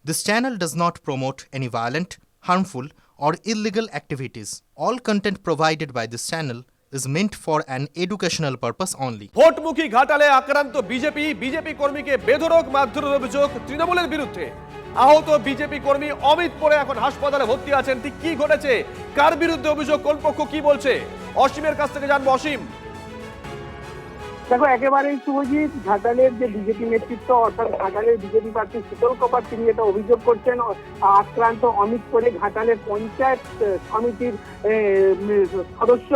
This channel does not promote any violent, harmful, or illegal activities. All content provided by this channel is meant for an educational purpose only. ভোটমুখী ঘাটালে আক্রান্ত BJP কর্মীকে বেধড়ক মারধরের অভিযোগ তৃণমূলের বিরুদ্ধে। আহত বিজেপি কর্মী অমিত পরে এখন হাসপাতালে ভর্তি আছেন। ঠিক কি ঘটেছে, কার বিরুদ্ধে অভিযোগ, কোন পক্ষ কি বলছে, অসীমের কাছ থেকে জানবো। অসীম, দেখো একেবারেই শুভজিৎ, ঘাটালের যে বিজেপি নেতৃত্ব অর্থাৎ ঘাটালের বিজেপি প্রার্থী শীতল কপার তিনি এটা অভিযোগ করছেন আক্রান্ত অমিত করে ঘাটালের পঞ্চায়েত সমিতির সদস্য।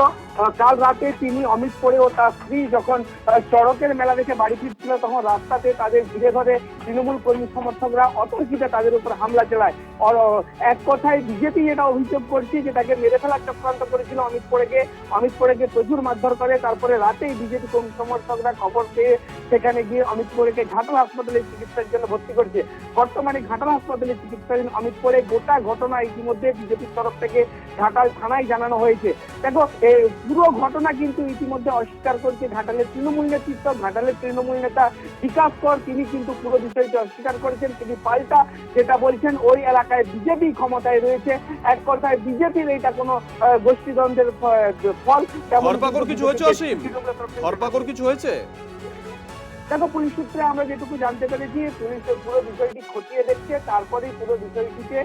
কাল রাতে তিনি অমিত করে ও তার স্ত্রী যখন চড়কের মেলা দেখে বাড়ি ফিরছিল তখন রাস্তাতে তাদের ঘিরে ধরে তৃণমূল কর্মী সমর্থকরা অতর্কিতে তাদের উপর হামলা চালায়। এক কথায় বিজেপি এটা অভিযোগ করছে যে তাকে মেরে ফেলার চক্রান্ত করেছিল অমিত পরেকে প্রচুর মারধর করে। তারপরে রাতেই বিজেপি কর্মী সমর্থকরা খবর পেয়ে সেখানে গিয়ে অমিত পরেকে ঘাটাল হাসপাতালে চিকিৎসার জন্য ভর্তি করছে। বর্তমানে ঘাটাল হাসপাতালে চিকিৎসাধীন অমিত পরে। গোটা ঘটনা ইতিমধ্যে বিজেপির তরফ থেকে ঘাটাল থানায় জানানো হয়েছে। দেখো পুরো ঘটনা কিন্তু ইতিমধ্যে অস্বীকার করছে ঘাটালের তৃণমূল নেতৃত্ব। ঘাটালের তৃণমূল নেতা বিকাশ কর তিনি কিন্তু পুরো বিষয়টি অস্বীকার করেছেন। তিনি পাল্টা যেটা বলছেন ওই এলাকায় বিজেপি ক্ষমতায় রয়েছে। এক কথায় বিজেপির এটা কোনো গোষ্ঠীদ্বন্দ্বের ফল। ধরপাকড় কিছু হয়েছে অসীম? ধরপাকড় কিছু হয়েছে? দেখো পুলিশ সূত্রে আমরা যেটুকু জানতে পেরেছি পুলিশ পুরো বিষয়টি খতিয়ে দেখছে, তারপরেই পুরো বিষয়টিতে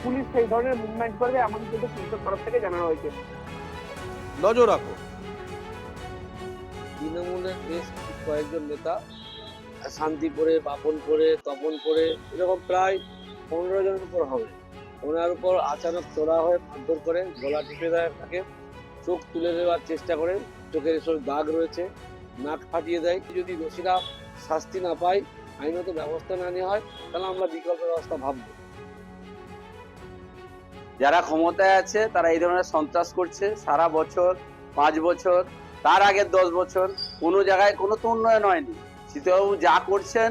পুলিশ সেই ধরনের মুভমেন্ট করবে এমন কিন্তু পুলিশের তরফ থেকে জানানো হয়েছে। নজর রাখো। তৃণমূলের বেশ কয়েকজন নেতা শান্তিপুরে, বাপনপুরে, তপনপুরে এরকম প্রায় 15 জনের উপর হবে। ওনার উপর আচানক তোলা হয়ে মারধর করে, গলা টিপে দেয়, তাকে চোখ তুলে দেওয়ার চেষ্টা করে, চোখের এসব দাগ রয়েছে, নাক ফাটিয়ে দেয়। যদি দোষীরা শাস্তি না পায়, আইনত ব্যবস্থা না নেওয়া হয়, তাহলে আমরা বিকল্প ব্যবস্থা ভাববো। যারা ক্ষমতায় আছে তারা এই ধরনের সন্ত্রাস করছে সারা বছর, 5 বছর, তার আগের 10 বছর কোনো জায়গায় কোনো তো উন্নয়ন হয়নি। শীতবাবু যা করছেন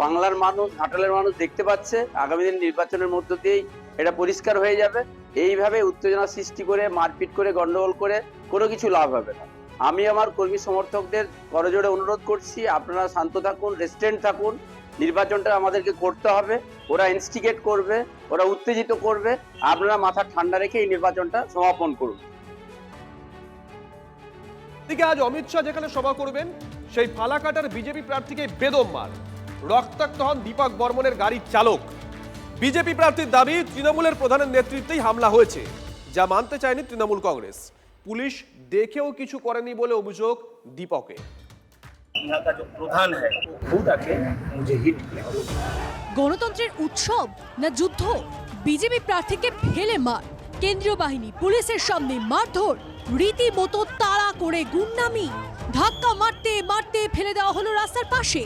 বাংলার মানুষ, ঘাটালের মানুষ দেখতে পাচ্ছে। আগামী দিন নির্বাচনের মধ্য দিয়েই এটা পরিষ্কার হয়ে যাবে। এইভাবে উত্তেজনা সৃষ্টি করে, মারপিট করে, গন্ডগোল করে কোনো কিছু লাভ হবে না। আমি আমার কর্মী সমর্থকদের করজোড়ে অনুরোধ করছি, আপনারা শান্ত থাকুন, রেস্ট্রেন্ট থাকুন। নির্বাচনটা আমাদেরকে করতে হবে। ওরা ইনস্টিগেট করবে, ওরা উত্তেজিত করবে, আপনারা মাথা ঠান্ডা রেখে এই নির্বাচনটা সমাপন করুন। দিকে আজ অমিত শাহ যেখানে সভা করবেন সেই ফালাকাটার বিজেপি প্রার্থীকে বেদম মার, রক্তাক্ত হন দীপক বর্মনের গাড়ির চালক। বিজেপি প্রার্থীর দাবি তৃণমূলের প্রধানের নেতৃত্বেই হামলা হয়েছে, যা মানতে চায়নি তৃণমূল কংগ্রেস। পুলিশ দেখেও কিছু করেনি বলে অভিযোগ দীপকের। গণতন্ত্রের উৎসব না যুদ্ধ? বিজেপি প্রার্থীকে ফেলে মার, কেন্দ্রীয় বাহিনী পুলিশের সামনে মারধর, রীতিমতো তাড়া করে গুন্ডামি, ধাক্কা মারতে মারতে ফেলে দেওয়া হলো রাস্তার পাশে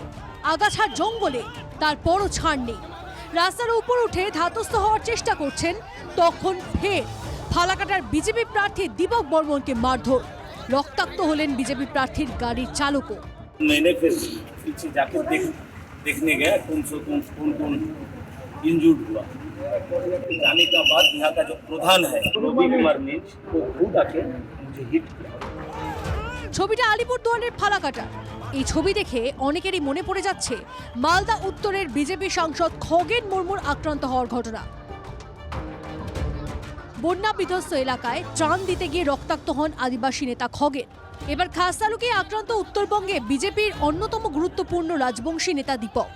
আগাছার জঙ্গলে। তারপরও ছাড় নেই, রাস্তার উপর উঠে ধাতস্থ হওয়ার চেষ্টা করছেন। তখন ফের ফালাকাটার বিজেপি প্রার্থী দীপক বর্মনকে মারধর, রক্তাক্ত হলেন বিজেপি প্রার্থীর গাড়ির চালকও। मैंने फिर पीछे जाके देखने गया कौन इंजूर्ड हुआ। जाने का बाद यहाँ का जो प्रधान है रवि कुमार मिंज वो खुद आके मुझे हिट किया। ছবিটা আলিপুরদুয়ারের ফালাকাটা। এই ছবি দেখে অনেকেরই মনে পড়ে যাচ্ছে মালদা উত্তরের বিজেপি সাংসদ খগেন মুর্মুর আক্রান্ত হওয়ার ঘটনা। বন্যা বিধ্বস্ত এলাকায় ত্রাণ দিতে গিয়ে রক্তাক্ত হন আদিবাসী নেতা খগেন। এবার খাস তালুকে আক্রান্ত উত্তরবঙ্গে বিজেপির অন্যতম গুরুত্বপূর্ণ রাজবংশী নেতা দীপক।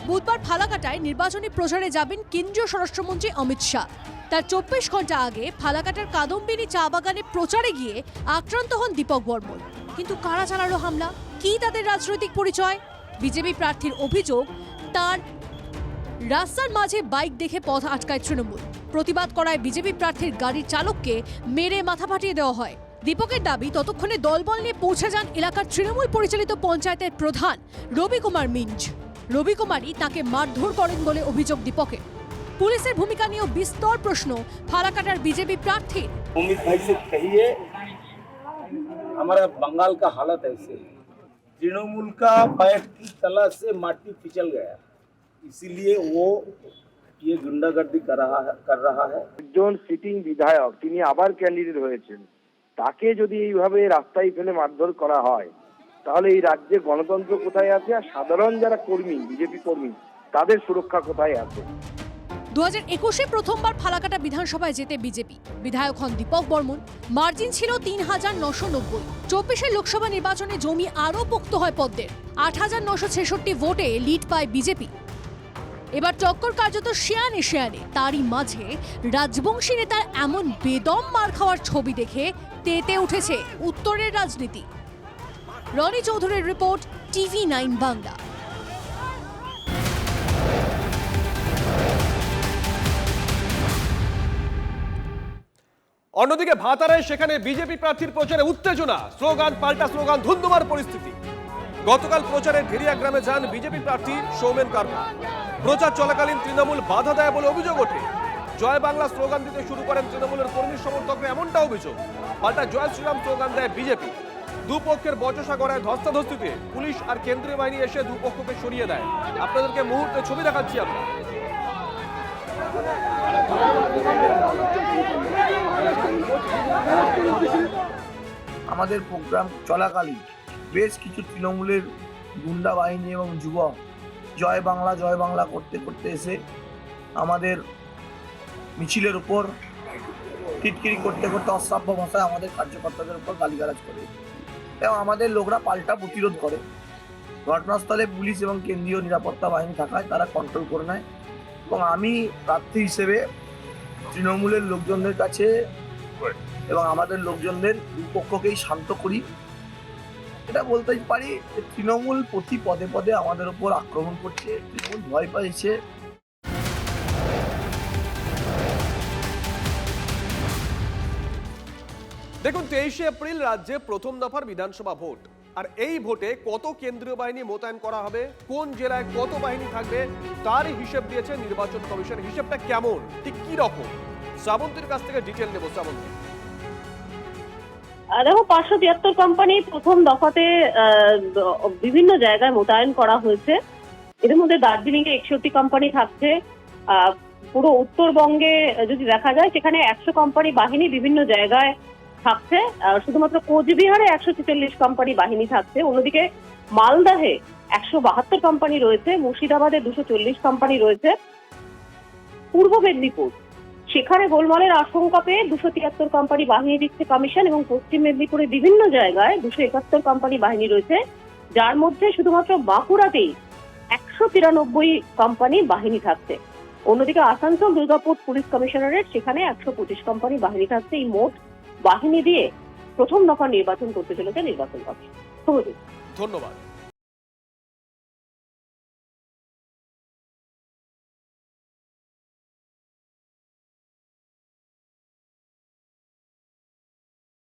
বুধবার ফালাকাটায় নির্বাচনী প্রচারে যাবেন কেন্দ্রীয় স্বরাষ্ট্রমন্ত্রী অমিত শাহ। তার 24 ঘন্টা আগে ফালাকাটার কাদম্বিনী চা বাগানে প্রচারে গিয়ে আক্রান্ত হন দীপক বর্মন। কিন্তু কারা চালালো হামলা, কি তাদের রাজনৈতিক পরিচয়? বিজেপি প্রার্থীর অভিযোগ, তার রাস্তার মাঝে বাইক দেখে পথ আটকায় তৃণমূল। প্রতিবাদ করায় বিজেপি প্রার্থীর গাড়ির চালককে মেরে মাথা ফাটিয়ে দেওয়া হয়। দীপকের দাবি ততক্ষণে দলবল নিয়ে পৌঁছে যান এলাকার তৃণমূল পরিচালিত পঞ্চায়েতের প্রধান রবি কুমার মিঞ্জ। রবি কুমারই তাকে মারধর করেন বলে অভিযোগ দীপকের। পুলিশের ভূমিকা নিয়েও বিস্তর প্রশ্ন ফালাকাটার বিজেপি প্রার্থী। अमित भाई से कहिए हमारा बंगाल का हालत ऐसे है, तृणमूल का पैर की तला से माटी फिसल गया, इसीलिए वो ये गुंडागर्दी कर रहा है। একজন সিটিং বিধায়ক তিনি আবার ক্যান্ডিডেট হয়েছেন, তাকে যদি এইভাবে রাস্তায় ফেলে মারধর করা হয় তাহলে এই রাজ্যে গণতন্ত্র কোথায় আছে, আর সাধারণ যারা কর্মী, বিজেপি কর্মী, তাদের সুরক্ষা কোথায় আছে? 2021-এ প্রথমবার ফালাকাটা বিধানসভায় যেতে বিজেপি, বিধায়ক হন দীপক বর্মন, মার্জিন ছিল 3990। 24-এর লোকসভা নির্বাচনে জমি আরও পোক্ত হয় পদ্মের, 8966 ভোটে লিড পায় বিজেপি। এবার টক্কর কার্যত শেয়ানে শেয়ানে, তারই মাঝে রাজবংশী নেতার এমন বেদম মার খাওয়ার ছবি দেখে তেতে উঠেছে উত্তরের রাজনীতি। রনি চৌধুরীর রিপোর্ট, TV9 বাংলা। অন্যদিকে ভাতারায় সেখানে বিজেপি প্রার্থীর প্রচারে উত্তেজনা, স্লোগান পাল্টা স্লোগান, ধুন্ধুমার পরিস্থিতি। গতকাল প্রচারে ঢেরিয়া গ্রামে যান বিজেপি প্রার্থী সৌমেন কারমা। প্রচার চলাকালীন তৃণমূল বাধা দেয় বলে অভিযোগ ওঠে। জয় বাংলা স্লোগান দিতে শুরু করেন তৃণমূলের কর্মী সমর্থকরা, এমনটা অভিযোগ। পাল্টা জয় শ্রীরাম স্লোগান দেয় বিজেপি। দুপক্ষের বচসা গড়ায় ধস্তাধস্তিতে পুলিশ আর কেন্দ্রীয় বাহিনী এসে দুপক্ষকে সরিয়ে দেয়। আপনাদেরকে মুহূর্তে ছবি দেখাচ্ছি আমরা। আমাদের প্রোগ্রাম চলাকালীন বেশ কিছু তৃণমূলের গুন্ডা বাহিনী এবং যুবক জয় বাংলা করতে করতে এসে আমাদের মিছিলের উপর টিটকিরি করতে করতে অশ্রাব্য ভাষায় আমাদের কার্যকর্তাদের উপর গালিগালাজ করে এবং আমাদের লোকরা পাল্টা প্রতিরোধ করে। ঘটনাস্থলে পুলিশ এবং কেন্দ্রীয় নিরাপত্তা বাহিনী থাকায় তারা কন্ট্রোল করে নেয় এবং আমি প্রার্থী হিসেবে তৃণমূলের লোকজনদের কাছে এবং আমাদের লোকজনদের দুপক্ষকেই শান্ত করি। এটা বলতেই পারি যে তৃণমূল প্রতি পদে পদে আমাদের উপর আক্রমণ করছে, তৃণমূল ভয় পাইছে। দেখুন, 23শে এপ্রিল রাজ্যে প্রথম দফার বিধানসভা ভোট, আর এই ভোটে কত কেন্দ্রীয় বাহিনী মোতায়েন করা হবে, কোন জেলায় কত বাহিনী থাকবে, তারই হিসেব দিয়েছে নির্বাচন কমিশন। হিসেবটা কেমন, ঠিক কি রকম, শ্রাবন্তীর কাছ থেকে ডিটেল নেব। শ্রাবন্তী, দেখো, 573 কোম্পানি প্রথম দফাতে বিভিন্ন জায়গায় মোতায়েন করা হয়েছে। এর মধ্যে দার্জিলিং এ 61 কোম্পানি থাকছে। পুরো উত্তরবঙ্গে যদি দেখা যায় সেখানে 100 কোম্পানি বাহিনী বিভিন্ন জায়গায় থাকছে। শুধুমাত্র কোচবিহারে 146 কোম্পানি বাহিনী থাকছে। অন্যদিকে মালদাহে 172 কোম্পানি রয়েছে, মুর্শিদাবাদে 240 কোম্পানি রয়েছে। পূর্ব মেদিনীপুর, সেখানে গোলমালের আশঙ্কা পেয়ে 273 কোম্পানি বাহিনী দিচ্ছে কমিশন, এবং পশ্চিম মেদিনীপুরে বিভিন্ন জায়গায় 271 কোম্পানি বাহিনী রয়েছে, যার মধ্যে শুধুমাত্র বাঁকুড়াতেই 193 কোম্পানি বাহিনী থাকছে। অন্যদিকে আসানসোল দুর্গাপুর পুলিশ কমিশনারেট, সেখানে 125 কোম্পানি বাহিনী থাকছে। এই মোট বাহিনী দিয়ে প্রথম দফা নির্বাচন করতে চলেছে নির্বাচন কমিশন। ধন্যবাদ।